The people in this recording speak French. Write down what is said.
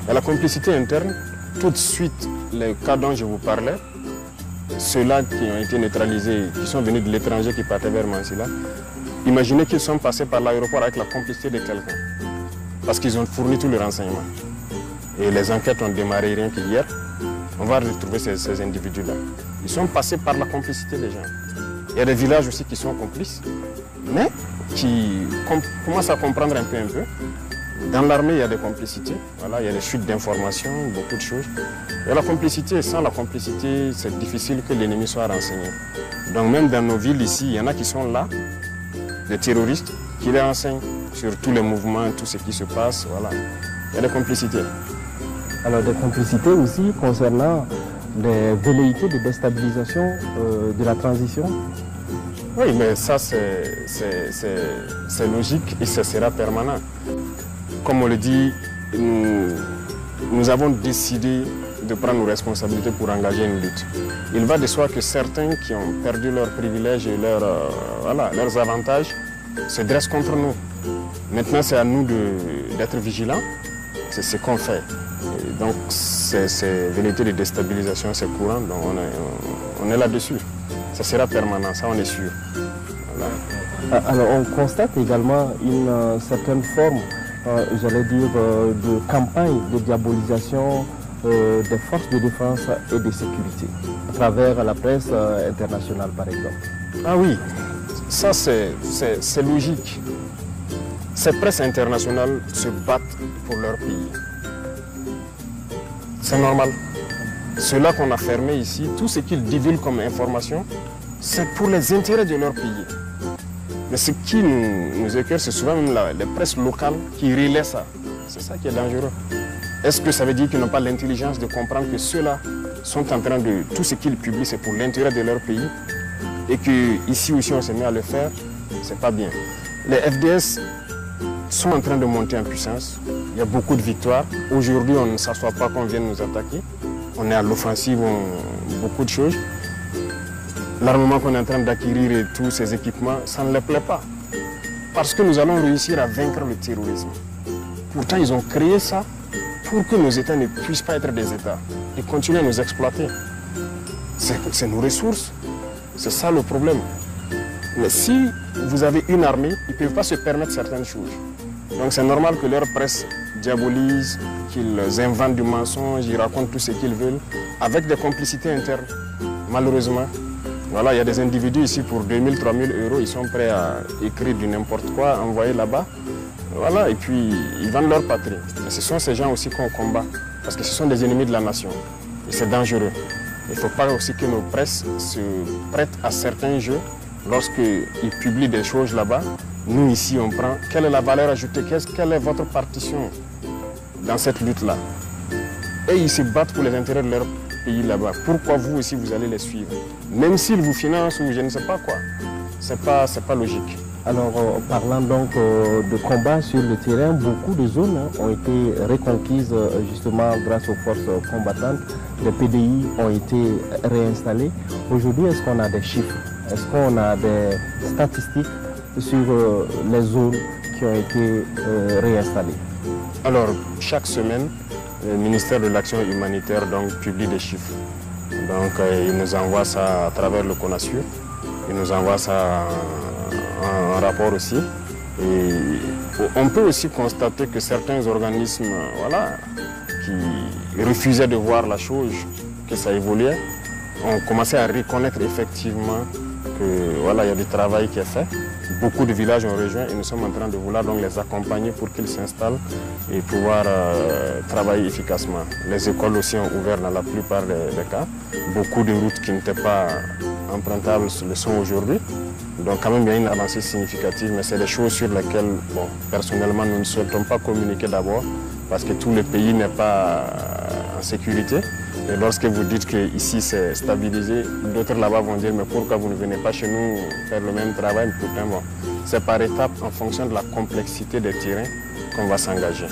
Et la complicité interne, tout de suite, les cas dont je vous parlais, ceux-là qui ont été neutralisés, qui sont venus de l'étranger, qui partaient vers Mansilla, imaginez qu'ils sont passés par l'aéroport avec la complicité de quelqu'un. Parce qu'ils ont fourni tous les renseignements. Et les enquêtes ont démarré rien qu'hier. On va retrouver ces individus-là. Ils sont passés par la complicité des gens. Il y a des villages aussi qui sont complices, mais qui commencent à comprendre un peu. Dans l'armée, il y a des complicités. Voilà, il y a des fuites d'informations, beaucoup de choses. Et la complicité, sans la complicité, c'est difficile que l'ennemi soit renseigné. Donc même dans nos villes ici, il y en a qui sont là, des terroristes, qui les renseignent sur tous les mouvements, tout ce qui se passe. Voilà. Il y a des complicités. Alors des complicités aussi concernant des velléités de déstabilisation de la transition? Oui, mais ça c'est logique et ça sera permanent. Comme on le dit, nous avons décidé de prendre nos responsabilités pour engager une lutte. Il va de soi que certains qui ont perdu leurs privilèges et leurs avantages se dressent contre nous. Maintenant, c'est à nous d'être vigilants. C'est ce qu'on fait. Et donc, ces velléités de déstabilisation, c'est courant. Donc, on est là-dessus. Ça sera permanent, ça, on est sûr. Voilà. Alors, on constate également une certaine forme, j'allais dire, de campagne de diabolisation des forces de défense et de sécurité, à travers la presse internationale, par exemple. Ah oui, ça, c'est logique. Ces presses internationales se battent pour leur pays. C'est normal. Ceux-là qu'on a fermés ici, tout ce qu'ils divulguent comme information, c'est pour les intérêts de leur pays. Mais ce qui nous écœure, c'est souvent même les presses locales qui relaient ça. C'est ça qui est dangereux. Est-ce que ça veut dire qu'ils n'ont pas l'intelligence de comprendre que ceux-là sont en train de... Tout ce qu'ils publient, c'est pour l'intérêt de leur pays et qu'ici aussi on se met à le faire, c'est pas bien. Les FDS sont en train de monter en puissance. Il y a beaucoup de victoires. Aujourd'hui, on ne s'assoit pas qu'on vienne nous attaquer. On est à l'offensive, beaucoup de choses. L'armement qu'on est en train d'acquérir et tous ces équipements, ça ne leur plaît pas. Parce que nous allons réussir à vaincre le terrorisme. Pourtant, ils ont créé ça pour que nos États ne puissent pas être des États et continuer à nous exploiter. C'est nos ressources. C'est ça le problème. Mais si vous avez une armée, ils ne peuvent pas se permettre certaines choses. Donc c'est normal que leur presse diabolise, qu'ils inventent du mensonge, ils racontent tout ce qu'ils veulent, avec des complicités internes, malheureusement. Voilà, il y a des individus ici pour 2000, 3000 euros, ils sont prêts à écrire du n'importe quoi, envoyer là-bas. Voilà, et puis ils vendent leur patrie. Et ce sont ces gens aussi qu'on combat, parce que ce sont des ennemis de la nation. Et c'est dangereux. Il ne faut pas aussi que nos presses se prêtent à certains jeux. Lorsqu'ils publient des choses là-bas, nous ici on prend. Quelle est la valeur ajoutée? Quelle est votre partition dans cette lutte-là? Et ils se battent pour les intérêts de leur pays là-bas. Pourquoi vous aussi vous allez les suivre? Même s'ils vous financent ou je ne sais pas quoi. C'est pas logique. Alors, parlant donc de combats sur le terrain, beaucoup de zones ont été reconquises justement grâce aux forces combattantes. Les PDI ont été réinstallés. Aujourd'hui, est-ce qu'on a des chiffres? Est-ce qu'on a des statistiques sur les zones qui ont été réinstallées? Alors, chaque semaine, le ministère de l'Action humanitaire donc, publie des chiffres. Donc, il nous envoie ça à travers le CONASUR. Il nous envoie ça en rapport aussi. Et on peut aussi constater que certains organismes qui refusaient de voir la chose, que ça évoluait, ont commencé à reconnaître effectivement qu'il y a du travail qui est fait. Beaucoup de villages ont rejoint et nous sommes en train de vouloir donc les accompagner pour qu'ils s'installent et pouvoir travailler efficacement. Les écoles aussi ont ouvert dans la plupart des cas. Beaucoup de routes qui n'étaient pas empruntables le sont aujourd'hui. Donc quand même il y a une avancée significative, mais c'est des choses sur lesquelles, personnellement, nous ne souhaitons pas communiquer d'abord parce que tout le pays n'est pas en sécurité. Et lorsque vous dites qu'ici c'est stabilisé, d'autres là-bas vont dire mais pourquoi vous ne venez pas chez nous faire le même travail? Pourtant, c'est par étapes en fonction de la complexité des terrains qu'on va s'engager.